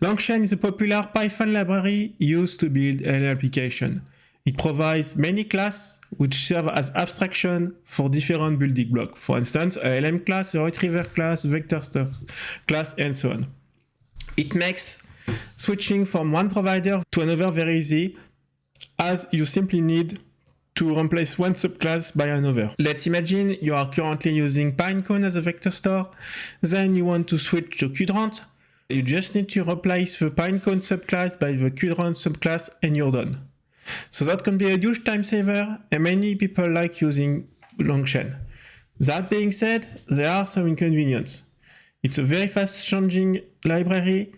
LangChain is a popular Python library used to build an application. It provides many classes which serve as abstraction for different building blocks. For instance, a LM class, a retriever class, vector class, and so on. It makes switching from one provider to another very easy, as you simply need to replace one subclass by another. Let's imagine you are currently using Pinecone as a vector store, then you want to switch to Qdrant. You just need to replace the Pinecone subclass by the Qdrant subclass and you're done. So that can be a huge time saver, and many people like using LangChain. That being said, there are some inconveniences. It's a very fast changing library,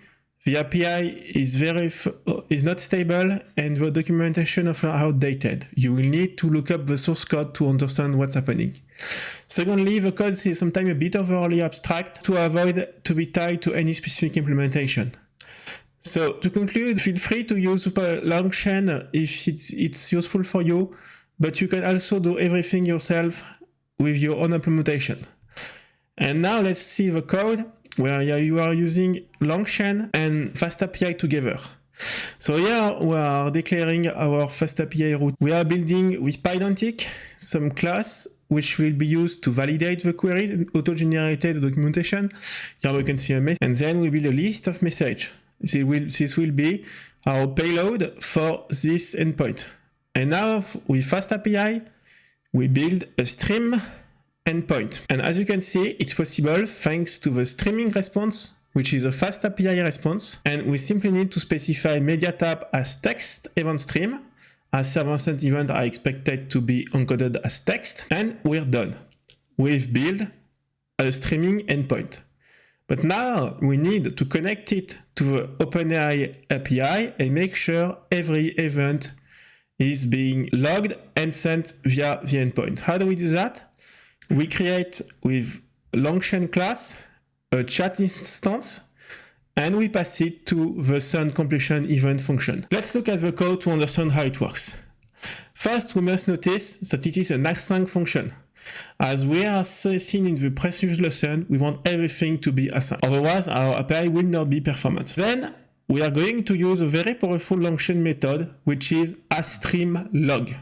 the API is not stable, and the documentation is outdated. You will need to look up the source code to understand what's happening. Secondly, the code is sometimes a bit overly abstract to avoid to be tied to any specific implementation. So to conclude, feel free to use LangChain if it's useful for you, but you can also do everything yourself with your own implementation. And now let's see the code where you are using LangChain and FastAPI together. So here we are declaring our FastAPI route. We are building with Pydantic some class which will be used to validate the queries and auto-generated documentation. Here we can see a message, and then we build a list of messages. This will be our payload for this endpoint. And now with FastAPI, we build a stream endpoint. And as you can see, it's possible thanks to the streaming response, which is a FastAPI response. And we simply need to specify media type as text event stream, as server-sent events are expected to be encoded as text. And we're done. We've built a streaming endpoint. But now we need to connect it to the OpenAI API and make sure every event is being logged and sent via the endpoint. How do we do that? We create with LangChain class a chat instance, and we pass it to the SunCompletion event function. Let's look at the code to understand how it works. First, we must notice that it is an async function. As we are seen in the previous lesson, we want everything to be async. Otherwise, our API will not be performant. Then, we are going to use a very powerful LangChain method, which is aStreamLog.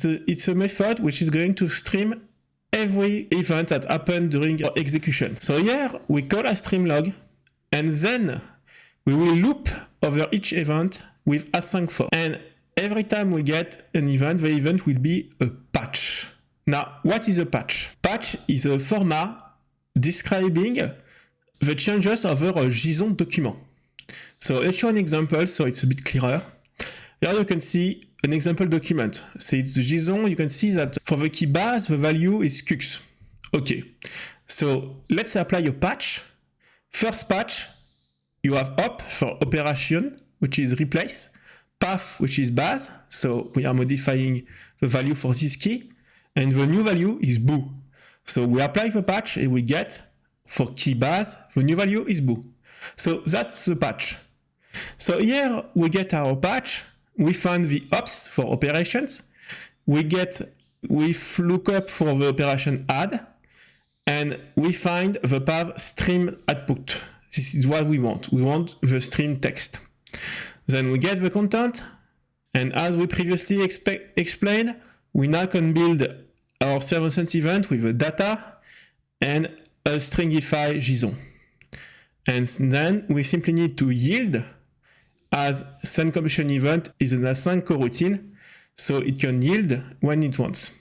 It's a method which is going to stream every event that happened during our execution. So here we call aStreamLog, and then we will loop over each event with async_for. And every time we get an event, the event will be a patch. Now, what is a patch? Patch is a format describing the changes over a JSON document. So let's show an example so it's a bit clearer. Here you can see an example document. So it's the JSON. You can see that for the key base, the value is cux. Okay. So let's apply a patch. First patch, you have op for operation, which is replace, path, which is base. So we are modifying the value for this key. And the new value is bool. So we apply the patch and we get, for key base, the new value is bool. So that's the patch. So here we get our patch. We find the ops for operations. We lookup for the operation add, and we find the path stream output. This is what we want. We want the stream text. Then we get the content, and as we previously explained, we now can build our server-sent event with the data and a stringify JSON. And then we simply need to yield, as SunCompletion event is an async coroutine, so it can yield when it wants.